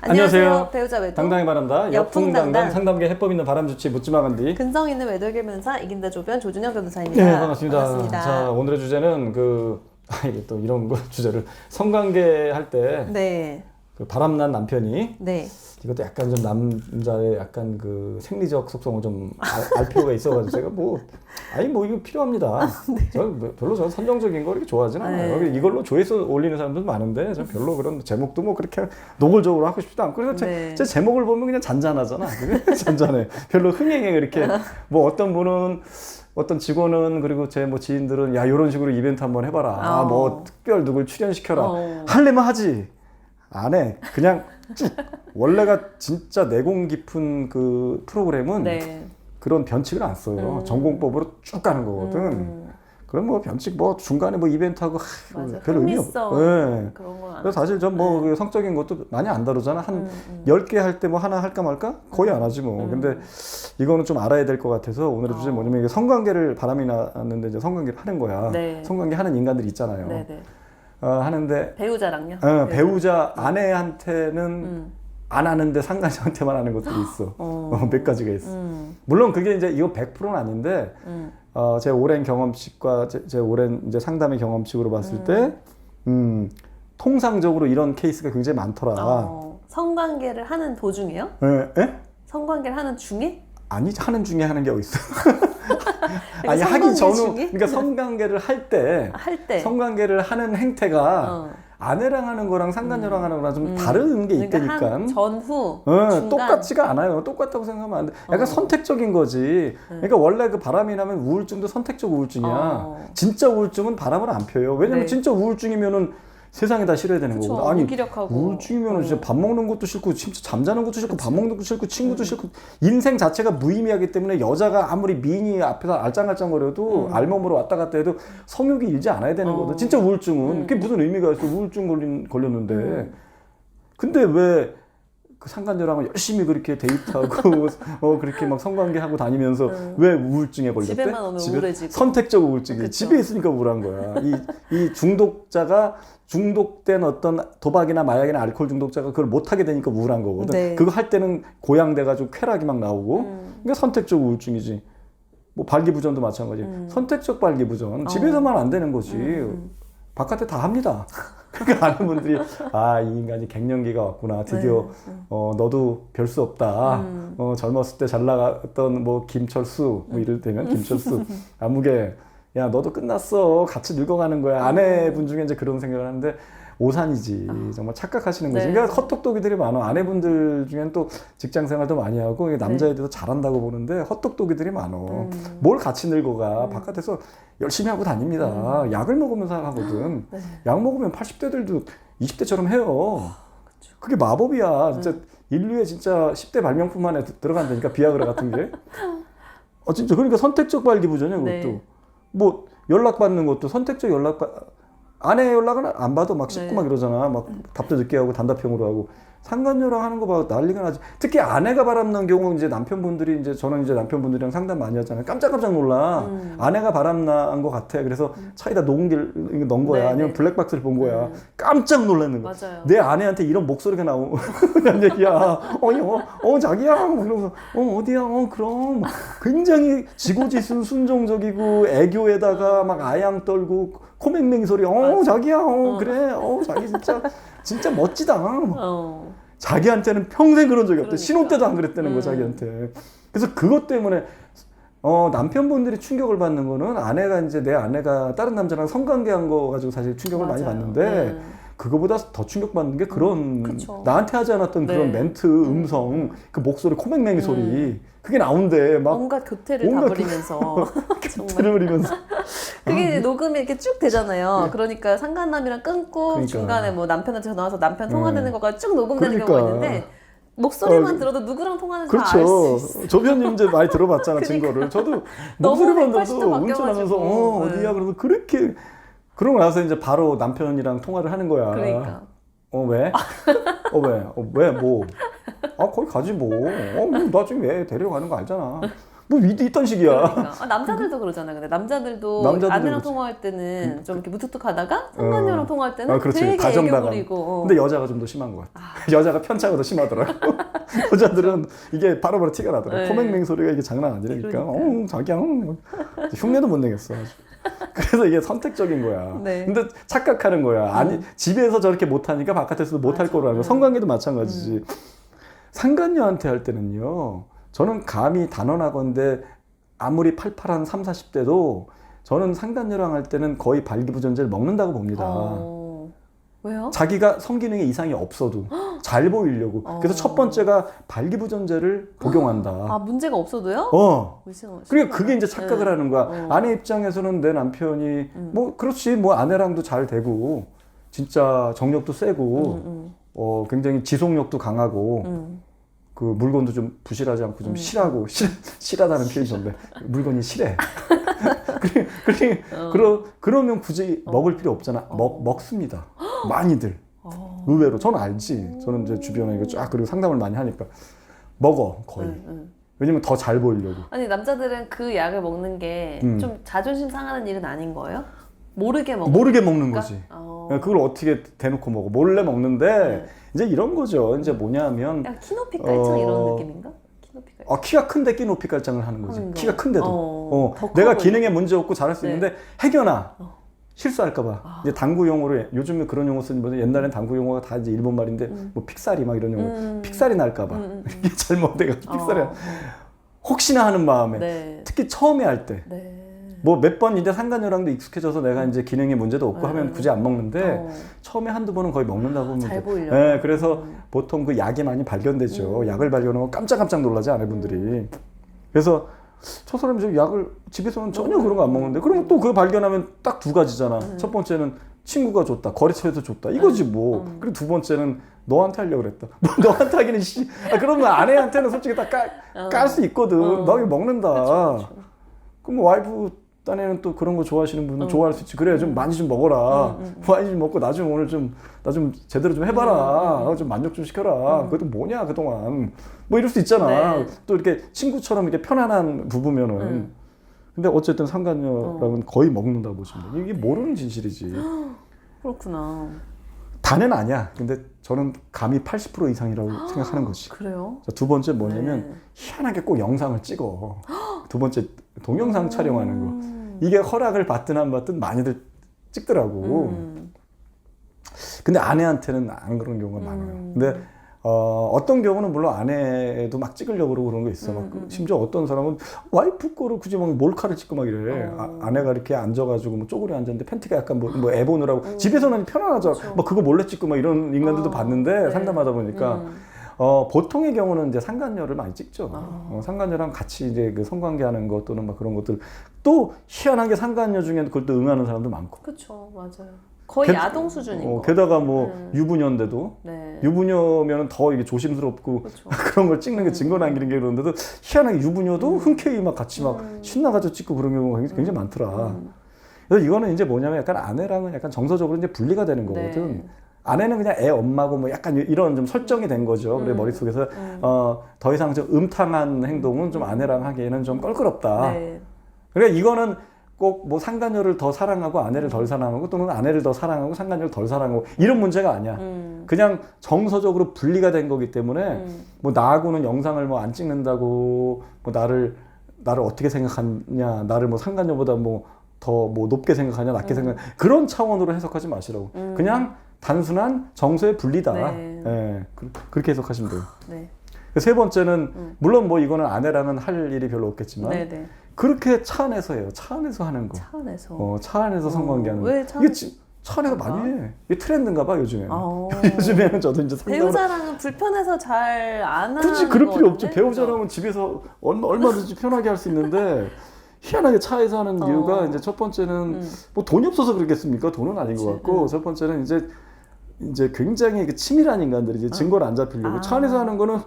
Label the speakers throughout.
Speaker 1: 안녕하세요.
Speaker 2: 배우자 외도
Speaker 1: 당당히 바란다. 여풍당당 상담계 해법 있는 바람 좋지 묻지마 간디.
Speaker 2: 근성 있는 외도 해결 변호사 이긴다 조변 조준영 변호사입니다.
Speaker 1: 네, 반갑습니다. 자, 오늘의 주제는 이게 또 이런 거 주제를 성관계 할 때
Speaker 2: 네.
Speaker 1: 그 바람난 남편이
Speaker 2: 네.
Speaker 1: 이것도 약간 좀 남자의 약간 그 생리적 속성을 좀 알 필요가 있어가지고 제가 이거 필요합니다. 저 별로 저는 선정적인 거 이렇게 좋아하진 않아요.
Speaker 2: 네.
Speaker 1: 이걸로 조회수 올리는 사람들도 많은데 저 별로 그런 제목도 뭐 그렇게 노골적으로 하고 싶지도 않고 그래서 제 제목을 보면 그냥 잔잔하잖아. 잔잔해. 별로 흥행에 이렇게 뭐 어떤 분은 어떤 직원은 그리고 제 뭐 지인들은 야 이런 식으로 이벤트 한번 해봐라. 뭐 특별 누굴 출연시켜라. 하려면 하지. 안 해. 그냥 쭉. 원래가 진짜 내공 깊은 그 프로그램은 그런 변칙을 안 써요. 전공법으로 쭉 가는 거거든. 그럼 뭐 변칙 뭐 중간에 뭐 이벤트하고 별 의미 없어. 네.
Speaker 2: 그런 건
Speaker 1: 그래서 사실 전 뭐 성적인 것도 많이 안 다루잖아. 한 10개 할 때 뭐 하나 할까 말까? 거의 안 하지 뭐. 근데 이거는 좀 알아야 될 것 같아서 오늘의 주제 뭐냐면 이게 성관계를 바람이 났는데 이제 성관계를 하는 거야. 성관계 하는 인간들이 있잖아요. 하는데
Speaker 2: 배우자랑요?
Speaker 1: 배우자 아내한테는 안 하는데 상간녀한테만 하는 것들이 있어. 몇 가지가 있어. 물론 그게 이제 이거 100%는 아닌데 제 오랜 경험칙과 제 오랜 이제 상담의 경험칙으로 봤을 때 통상적으로 이런 케이스가 굉장히 많더라.
Speaker 2: 성관계를 하는 도중에요?
Speaker 1: 예?
Speaker 2: 성관계를 하는 중에?
Speaker 1: 아니 하는 중에 하는 게 어디 있어? 아니 하기 전후 그러니까 성관계를 할 때 성관계를 하는 행태가 아내랑 하는 거랑 상간녀랑 하는 거랑 좀 다른 게 있다니까.
Speaker 2: 그러니까 전후
Speaker 1: 똑같지가 않아요. 똑같다고 생각하면 안 돼. 약간 선택적인 거지. 그러니까 원래 그 바람이 나면 우울증도 선택적 우울증이야. 진짜 우울증은 바람을 안 펴요. 왜냐면 진짜 우울증이면은 세상에 다 싫어야 되는 거거든. 아니
Speaker 2: 무기력하고.
Speaker 1: 우울증이면은 진짜 밥 먹는 것도 싫고 진짜 잠자는 것도 싫고 밥 먹는 것도 싫고 친구도 싫고 인생 자체가 무의미하기 때문에 여자가 아무리 미인이 앞에서 알짱알짱거려도 알몸으로 왔다 갔다 해도 성욕이 일지 않아야 되는 거거든. 진짜 우울증은 그게 무슨 의미가 있어. 우울증 걸렸는데 근데 왜 그 상간녀랑은 열심히 그렇게 데이트하고 그렇게 막 성관계하고 다니면서 왜 우울증에 걸렸대?
Speaker 2: 집에만 오면 우울해지고.
Speaker 1: 선택적 우울증이.
Speaker 2: 그쵸.
Speaker 1: 집에 있으니까 우울한 거야. 이 중독자가 중독된 어떤 도박이나 마약이나 알코올 중독자가 그걸 못하게 되니까 우울한 거거든. 그거 할 때는 고양돼가지고 쾌락이 막 나오고 그게 선택적 우울증이지. 뭐 발기부전도 마찬가지. 선택적 발기부전. 집에서만 안 되는 거지. 바깥에 다 합니다. 그러니까 아는 분들이 이 인간이 갱년기가 왔구나. 드디어 너도 별 수 없다. 젊었을 때 잘 나갔던 뭐 김철수 뭐 이럴 때면 김철수 아무개 야 너도 끝났어. 같이 늙어가는 거야. 아내분 중에 이제 그런 생각을 하는데 오산이지. 정말 착각하시는 거지. 그러니까 헛똑똑이들이 많아. 아내분들 중엔 또 직장 생활도 많이 하고 남자에 대해서 잘한다고 보는데 헛똑똑이들이 많아. 뭘 같이 늙어가. 바깥에서 열심히 하고 다닙니다. 약을 먹으면서 하거든. 약 먹으면 80대들도 20대처럼 해요. 그게 마법이야. 진짜 인류의 진짜 10대 발명품 안에 들어간다니까. 비아그라 같은 게. 진짜 그러니까 선택적 발기부전이야 그것도. 뭐 연락 받는 것도 선택적 아내 연락은 안 받아. 막 씹고 막 이러잖아. 막 답도 늦게 하고 단답형으로 하고. 상간녀랑 하는 거 봐 난리가 나지. 특히 아내가 바람난 경우 이제 남편분들이 이제 저는 이제 남편분들이랑 상담 많이 하잖아요. 깜짝깜짝 놀라. 아내가 바람난 것 같아. 그래서 차에다 녹음기를 넣은 거야. 아니면 블랙박스를 본 거야. 깜짝 놀라는 거야.
Speaker 2: 맞아요.
Speaker 1: 내 아내한테 이런 목소리가 나오는 얘기야. 자기야. 그러면서 어디야. 그럼 굉장히 지고지순 순종적이고 애교에다가 막 아양 떨고 코맹맹이 소리. 자기야. 그래. 자기 진짜 멋지다. 자기한테는 평생 그런 적이 없대. 신혼 때도 안 그랬다는 거 자기한테. 그래서 그것 때문에 남편분들이 충격을 받는 거는 내 아내가 다른 남자랑 성관계한 거 가지고 사실 충격을 많이 받는데 그거보다 더 충격받는 게 그런 나한테 하지 않았던 그런 멘트, 음성, 그 목소리, 코맹맹이 소리 그게 나온대. 막
Speaker 2: 온갖 교태를 다 부리면서
Speaker 1: 교태를 부리면서
Speaker 2: 그게 녹음이 이렇게 쭉 되잖아요. 그러니까 상간남이랑 끊고 중간에 뭐 남편한테 전화 와서 남편 통화되는 거가 쭉 녹음되는 경우가 있는데 목소리만 들어도 누구랑 통화하는지 다 알 수 있어.
Speaker 1: 조변님 이제 많이 들어봤잖아. 증거를. 저도 목소리만 들어도 운전하면서 어디야 그러면 그렇게 그러고 나서 이제 바로 남편이랑 통화를 하는 거야.
Speaker 2: 그러니까.
Speaker 1: 왜? 왜? 뭐? 거기 가지 뭐. 나 지금 왜 데려가는 거 알잖아. 뭐 있던 식이야.
Speaker 2: 그러니까. 남자들도 그러잖아요. 근데 남자들도 아내랑
Speaker 1: 그렇지.
Speaker 2: 통화할 때는 좀 이렇게 무뚝뚝하다가 상간녀랑 통화할 때는
Speaker 1: 그렇지.
Speaker 2: 되게 애교
Speaker 1: 다정다감.
Speaker 2: 부리고.
Speaker 1: 근데 여자가 좀 더 심한 것 같아. 여자가 편차가 더 심하더라고. 여자들은 이게 바로바로 티가 나더라고.
Speaker 2: 네.
Speaker 1: 코맹맹 소리가 이게 장난 아니라니까.
Speaker 2: 그러니까.
Speaker 1: 자기야. 흉내도 못 내겠어. 아주. 그래서 이게 선택적인 거야.
Speaker 2: 네.
Speaker 1: 근데 착각하는 거야. 아니 집에서 저렇게 못하니까 바깥에서도 못할 거라는 거. 성관계도 마찬가지지. 상간녀한테 할 때는요. 저는 감히 단언하건대 아무리 팔팔한 30, 40대도 저는 상간녀랑 할 때는 거의 발기부전제를 먹는다고 봅니다.
Speaker 2: 왜요?
Speaker 1: 자기가 성기능에 이상이 없어도 잘 보이려고. 그래서 첫 번째가 발기부전제를 복용한다.
Speaker 2: 문제가 없어도요?
Speaker 1: 그러니까 그게 이제 착각을 하는 거야. 아내 입장에서는 내 남편이 뭐 그렇지 뭐 아내랑도 잘 되고 진짜 정력도 세고 굉장히 지속력도 강하고 그 물건도 좀 부실하지 않고 좀 실하고 실하다는 표현이 좋은데 물건이 실해. 그러면 굳이 먹을 필요 없잖아. 먹습니다. 많이들. 의외로 저는 알지. 저는 이제 주변에 이거 쫙 그리고 상담을 많이 하니까 먹어 거의. 왜냐면 더 잘 보이려고.
Speaker 2: 아니 남자들은 그 약을 먹는 게 좀 자존심 상하는 일은 아닌 거예요? 모르게
Speaker 1: 먹는 거지. 그걸 어떻게 대놓고 먹어? 몰래 먹는데 이제 이런 거죠. 이제 뭐냐면
Speaker 2: 약간 키높이 깔창 이런 느낌인가? 키높이 깔창.
Speaker 1: 키가 큰데 키높이 깔창을 하는 거지. 키가 큰데도.
Speaker 2: 더
Speaker 1: 내가
Speaker 2: 커
Speaker 1: 기능에 문제 없고 잘할 수
Speaker 2: 네.
Speaker 1: 있는데 해결아 실수할까봐. 이제 당구 용어로 요즘에 그런 용어 쓰는 분들 옛날엔 당구 용어가 다 이제 일본 말인데 뭐 픽살이 막 이런 용어. 픽살이 날까봐. 이게 잘못돼가지고 픽살이. 혹시나 하는 마음에.
Speaker 2: 네.
Speaker 1: 특히 처음에 할 때.
Speaker 2: 네.
Speaker 1: 뭐 몇 번 이제 상간녀랑도 익숙해져서 내가 이제 기능에 문제도 없고 하면 굳이 안 먹는데 처음에 한두 번은 거의 먹는다고 보면
Speaker 2: 잘 보이려고.
Speaker 1: 네, 그래서 보통 그 약이 많이 발견되죠. 약을 발견하고 깜짝깜짝 놀라지 아내분들이. 그래서 저 사람이 저 약을 집에서는 전혀 그런 거 안 먹는데 그러면 또 그거 발견하면 딱 두 가지잖아. 첫 번째는 친구가 줬다. 거래처에서 줬다. 이거지 뭐. 그리고 두 번째는 너한테 하려고 그랬다. 뭐 너한테 하기는 그러면 아내한테는 솔직히 다 깔 수 있거든. 너 이거 먹는다. 그럼 와이프 딴에는 또 그런 거 좋아하시는 분은 좋아할 수 있지. 그래 좀 많이 좀 먹어라. 많이 좀 먹고 나 좀 오늘 나 좀 제대로 좀 해봐라. 좀 만족 좀 시켜라. 그것도 뭐냐 그동안. 뭐 이럴 수 있잖아.
Speaker 2: 네.
Speaker 1: 또 이렇게 친구처럼 이렇게 편안한 부부면은. 근데 어쨌든 상간녀랑은 거의 먹는다고 보시면 돼. 이게 모르는 진실이지.
Speaker 2: 그렇구나.
Speaker 1: 다는 아니야. 근데 저는 감히 80% 이상이라고 생각하는 거지.
Speaker 2: 그래요?
Speaker 1: 자, 두 번째 뭐냐면 희한하게 꼭 영상을 찍어. 두 번째 동영상 촬영하는 거. 이게 허락을 받든 안 받든 많이들 찍더라고. 근데 아내한테는 안 그런 경우가 많아요. 근데 어떤 경우는 물론 아내도 막 찍으려고 그러고 그런 거 있어. 막 심지어 어떤 사람은 와이프 거를 굳이 막 몰카를 찍고 막 이래. 아내가 이렇게 앉아가지고 뭐 쪼그려 앉았는데 팬티가 약간 뭐 애 보느라고 집에서는 편안하죠.
Speaker 2: 그렇죠.
Speaker 1: 막 그거 몰래 찍고 막 이런 인간들도 봤는데
Speaker 2: 네.
Speaker 1: 상담하다 보니까 보통의 경우는 이제 상간녀를 많이 찍죠. 상간녀랑 같이 이제 그 성관계하는 것 또는 막 그런 것들 또 희한하게 상간녀 중에 그걸 또 응하는 사람도 많고.
Speaker 2: 그렇죠, 맞아요. 거의 야동 수준인 거.
Speaker 1: 게다가 뭐 유부녀인데도
Speaker 2: 네.
Speaker 1: 유부녀면은 더 이게 조심스럽고
Speaker 2: 그렇죠.
Speaker 1: 그런 걸 찍는 게 증거 남기는 게 그런데도 희한하게 유부녀도 흔쾌히 막 같이 막 신나가지고 찍고 그런 경우가 굉장히 많더라. 그래서 이거는 이제 뭐냐면 약간 아내랑은 약간 정서적으로 이제 분리가 되는 거거든.
Speaker 2: 네.
Speaker 1: 아내는 그냥 애 엄마고 뭐 약간 이런 좀 설정이 된 거죠. 그래 머릿속에서 더 이상 좀 음탕한 행동은 좀 아내랑 하기에는 좀 껄끄럽다.
Speaker 2: 네.
Speaker 1: 그래 이거는 꼭 뭐 상간녀를 더 사랑하고 아내를 덜 사랑하고 또는 아내를 더 사랑하고 상간녀를 덜 사랑하고 이런 문제가 아니야. 그냥 정서적으로 분리가 된 거기 때문에 뭐 나하고는 영상을 뭐 안 찍는다고 뭐 나를 어떻게 생각하냐, 나를 뭐 상간녀보다 뭐 더 뭐 높게 생각하냐, 낮게 생각하냐 그런 차원으로 해석하지 마시라고. 그냥 단순한 정서의 분리다.
Speaker 2: 네.
Speaker 1: 예, 그렇게 해석하시면 돼요.
Speaker 2: 네.
Speaker 1: 세 번째는 물론 뭐 이거는 아내랑은 할 일이 별로 없겠지만
Speaker 2: 네, 네.
Speaker 1: 그렇게 차 안에서 해요. 차 안에서 하는 거.
Speaker 2: 차 안에서.
Speaker 1: 차 안에서 성관계하는 거.
Speaker 2: 왜 차
Speaker 1: 이게 차 안에서 많이 해. 이게 트렌드인가 봐 요즘에.
Speaker 2: 아.
Speaker 1: 요즘에는 저도 이제 상담을
Speaker 2: 배우자랑은 불편해서 잘 안 하는
Speaker 1: 굳이 그럴 필요
Speaker 2: 것
Speaker 1: 없죠.
Speaker 2: 같은데?
Speaker 1: 배우자랑은 집에서 얼마든지 편하게 할 수 있는데 희한하게 차에서 하는 이유가 이제 첫 번째는 뭐 돈이 없어서 그러겠습니까? 돈은 아닌 것 같고 첫 번째는 이제 굉장히 그 치밀한 인간들이 이제 증거를 안 잡히려고 차 안에서 하는 거는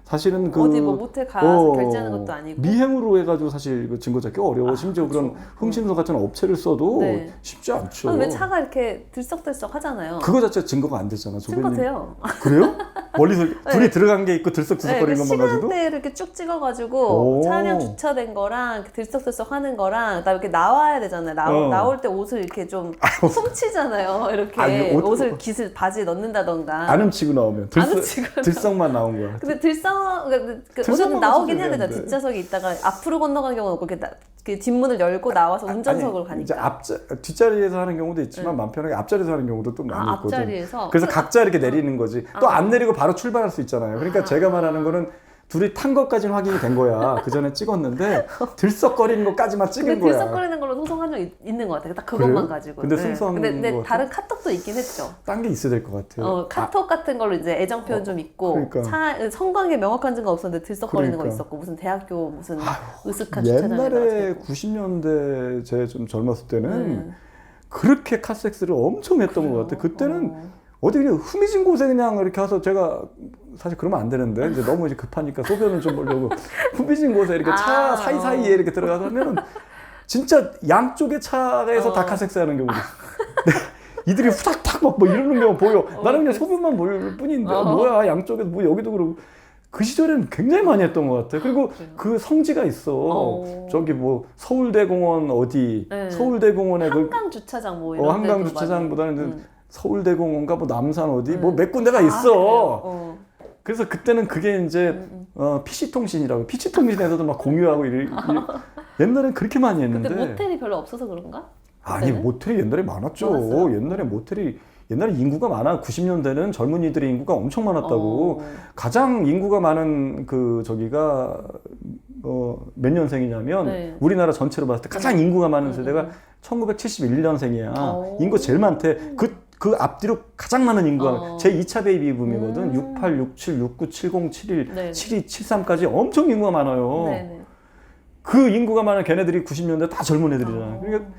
Speaker 1: 사실은 그
Speaker 2: 어디 뭐 모텔 가서 결제하는 것도 아니고
Speaker 1: 미행으로 해가지고 사실 그 증거 잡기 어려워. 심지어
Speaker 2: 그렇죠.
Speaker 1: 그런 흥신소 같은 업체를 써도
Speaker 2: 네.
Speaker 1: 쉽지 않죠.
Speaker 2: 왜 차가 이렇게 들썩들썩 하잖아요.
Speaker 1: 그거 자체가 증거가 안 되잖아.
Speaker 2: 증거 돼요.
Speaker 1: 그래요? 멀리서 둘이 들어간 게 있고 들썩들썩거리는
Speaker 2: 그
Speaker 1: 것만 가지고?
Speaker 2: 시간대를 이렇게 쭉 찍어가지고 차량 주차된 거랑 들썩들썩 하는 거랑 그다음에 이렇게 나와야 되잖아요. 나올 때 옷을 이렇게 좀 훔치잖아요. 이렇게 옷을 깃을 바지에 넣는다던가.
Speaker 1: 안 훔치고 나오면 들썩만 나온 거야.
Speaker 2: 근데 어쨌든 나오긴 해야 되잖아. 뒷좌석에 있다가 앞으로 건너가는 경우는 없고 그 뒷문을 열고 나와서 운전석으로 가니까.
Speaker 1: 이제 뒷자리에서 하는 경우도 있지만 마음 편하게 앞자리에서 하는 경우도 또 많이 있거든.
Speaker 2: 앞자리에서?
Speaker 1: 그래서 각자 이렇게 내리는 거지. 또 안 내리고 바로 출발할 수 있잖아요. 그러니까 제가 말하는 거는 둘이 탄 것까지는 확인이 된 거야. 그 전에 찍었는데 들썩거리는 것까지만 찍은 거야.
Speaker 2: 들썩거리는 걸로 송송한 적 있는 것 같아요. 딱 그것만
Speaker 1: 그래요?
Speaker 2: 가지고.
Speaker 1: 근데 승소한
Speaker 2: 근데 다른 카톡도 있긴 했죠.
Speaker 1: 딴 게 있어야 될 것 같아요.
Speaker 2: 카톡 같은 걸로 이제 애정 표현 좀 있고
Speaker 1: 그러니까.
Speaker 2: 성관계 명확한 증거 없었는데 들썩거리는 거 있었고 무슨 대학교 무슨 으슥한 주차장에
Speaker 1: 옛날에 90년대 제 좀 젊었을 때는 그렇게 카섹스를 엄청 했던 것 같아. 그때는 어디 그냥 후미진 곳에 그냥 이렇게 와서 제가 사실 그러면 안 되는데 이제 너무 이제 급하니까 소변을 좀 보려고 후미진 곳에 이렇게 차 사이사이에 이렇게 들어가서 하면은 진짜 양쪽의 차에서 다 카섹스 하는 경우도 있어. 이들이 후닥닥 막 뭐 이러는 경우 보여. 나는 그냥 소변만 볼 뿐인데 뭐야 양쪽에 뭐 여기도 그러고. 그 시절에는 굉장히 많이 했던 것 같아. 그리고 그 성지가 있어. 저기 뭐 서울대공원 어디 서울대공원에
Speaker 2: 한강 주차장 뭐 이런
Speaker 1: 한강 주차장보다는 서울대공원가 뭐 남산 어디 뭐 몇 군데가 있어. 그래서 그때는 그게 이제 PC통신이라고 PC통신에서도 막 공유하고 옛날엔 그렇게 많이 했는데
Speaker 2: 그때 모텔이 별로 없어서 그런가?
Speaker 1: 아니 모텔이 옛날에 많았죠.
Speaker 2: 많았어요?
Speaker 1: 옛날에 인구가 많아. 90년대는 젊은이들의 인구가 엄청 많았다고. 가장 인구가 많은 그 저기가 몇 년생이냐면 우리나라 전체로 봤을 때 가장 인구가 많은 세대가 1971년생이야. 인구 제일 많대. 그 앞뒤로 가장 많은 인구가 제 2차 베이비 붐이거든. 68, 67, 69, 70, 71, 72, 73까지 엄청 인구가 많아요. 그 인구가 많은 걔네들이 90년대 다 젊은 애들이잖아. 그러니까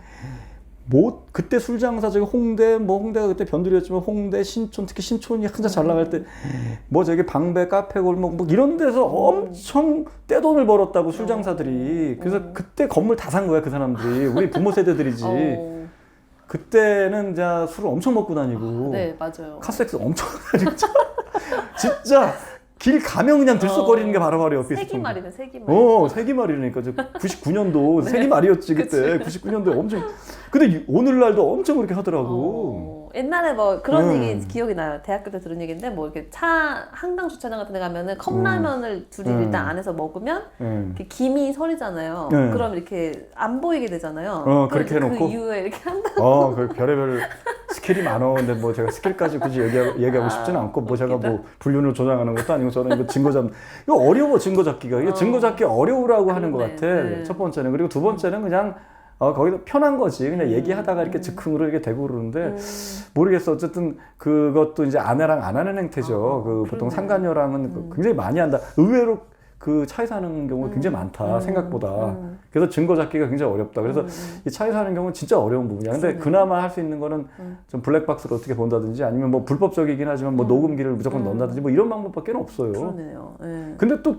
Speaker 1: 뭐 그때 술 장사 저기 홍대가 그때 변두리였지만 홍대 신촌 특히 신촌이 한참 잘 나갈 때 뭐 저기 방배 카페 골목 뭐 이런 데서 엄청 떼돈을 벌었다고 술 장사들이. 그래서 그때 건물 다 산 거야 그 사람들이. 우리 부모 세대들이지. 그때는 이제 술을 엄청 먹고 다니고
Speaker 2: 네 맞아요.
Speaker 1: 카섹스 엄청 다니고 진짜 길 가면 그냥 들썩거리는 게 바로바로 옆에 있었어.
Speaker 2: 세기말이네 세기말.
Speaker 1: 세기말이니까 99년도 세기말이었지 그때. 99년도에 엄청. 근데 오늘날도 엄청 그렇게 하더라고.
Speaker 2: 옛날에 뭐 그런 얘기 기억이 나요. 대학교 때 들은 얘기인데 뭐 이렇게 한강 주차장 같은 데 가면은 컵라면을 둘이 일단 안에서 먹으면 이렇게 김이 서리잖아요. 그럼 이렇게 안 보이게 되잖아요.
Speaker 1: 그렇게 해놓고
Speaker 2: 그 이후에 이렇게 한다고.
Speaker 1: 그 별의별 스킬이 많어. 근데 뭐 제가 스킬까지 굳이 얘기하고 싶지는 않고 뭐 제가 뭐 불륜을 조장하는 것도 아니고 저는 이거 이거 어려워 증거 잡기가. 이게 증거 잡기 어려우라고 하는 것 같아. 첫 번째는. 그리고 두 번째는 그냥 거기서 편한 거지. 그냥 얘기하다가 이렇게 즉흥으로 이렇게 되고 그러는데, 모르겠어. 어쨌든 그것도 이제 아내랑 안 하는 행태죠. 보통 상간녀랑은 굉장히 많이 한다. 의외로 그 차에서 하는 경우가 굉장히 많다. 생각보다. 그래서 증거 잡기가 굉장히 어렵다. 그래서 이 차에서 하는 경우는 진짜 어려운 부분이야. 근데 그나마 할 수 있는 거는 좀 블랙박스로 어떻게 본다든지 아니면 뭐 불법적이긴 하지만 뭐 녹음기를 무조건 넣는다든지 뭐 이런 방법밖에 없어요.
Speaker 2: 그러네요.
Speaker 1: 근데 또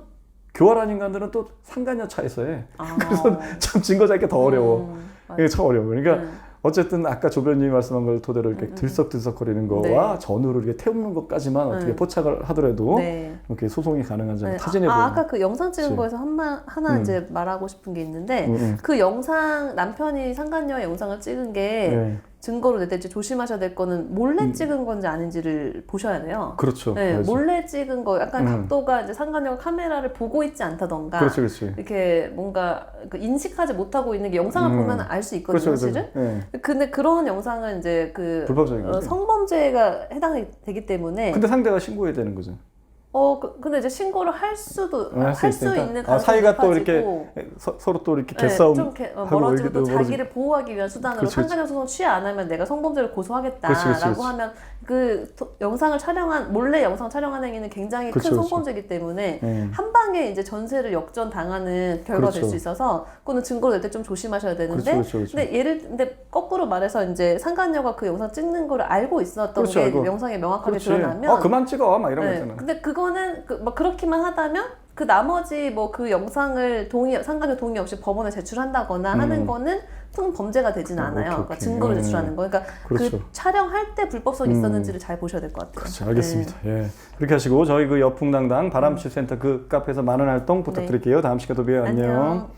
Speaker 1: 교활한 인간들은 또 상간녀 차에서 해. 그래서 참 증거 잡기가 더 어려워. 이게 참 어려워. 그러니까 어쨌든 아까 조변님이 말씀한 걸 토대로 이렇게 들썩들썩거리는 거와 전후로 이렇게 태우는 것까지만 어떻게 포착을 하더라도 이렇게 소송이 가능한지 타진해 보는.
Speaker 2: 아까 그 영상 찍은 거에서 하나 이제 말하고 싶은 게 있는데 그 영상 남편이 상간녀의 영상을 찍은 게 증거로 낼 때 조심하셔야 될 거는 몰래 찍은 건지 아닌지를 보셔야 돼요.
Speaker 1: 그렇죠.
Speaker 2: 몰래 찍은 거 약간 각도가 이제 상간녀가 카메라를 보고 있지 않다던가
Speaker 1: 그렇지.
Speaker 2: 이렇게 뭔가 인식하지 못하고 있는 게 영상을 보면 알 수 있거든요, 사실은. 근데 그런 영상은 이제
Speaker 1: 불법적인 거죠.
Speaker 2: 성범죄가 해당이 되기 때문에.
Speaker 1: 근데 상대가 신고해야 되는 거죠.
Speaker 2: 근데 이제 신고를 할 수 있는 가능성이
Speaker 1: 사이가 또 이렇게 서로 또 이렇게 개싸움
Speaker 2: 멀어지고 또 자기를 보호하기 위한 수단으로 상간녀 소송 취해 안 하면 내가 성범죄를 고소하겠다라고 하면 그 영상을 몰래 영상 촬영한 행위는 굉장히 큰 성범죄이기 때문에 한 방에 이제 전세를 역전당하는 결과가 될 수 있어서 그거는 증거를 낼 때 좀 조심하셔야 되는데 근데 거꾸로 말해서 이제 상간녀가 그 영상 찍는 거를 알고 있었던 게 영상에 명확하게 드러나면
Speaker 1: 그만 찍어 막 이런 거잖아.
Speaker 2: 근데 그거는 그렇기만 하다면 그 나머지 뭐 그 영상을 상간녀 동의 없이 법원에 제출한다거나 하는 거는 범죄가 되진 않아요. 그러니까 증거를 제출하는 거. 그러니까
Speaker 1: 그렇죠.
Speaker 2: 그 촬영할 때 불법성이 있었는지를 잘 보셔야 될 것 같아요.
Speaker 1: 그렇죠. 알겠습니다. 예. 그렇게 하시고 저희 그 여풍당당 바람치유센터 그 카페에서 많은 활동 부탁드릴게요. 다음 시간에 또 봬요. 안녕.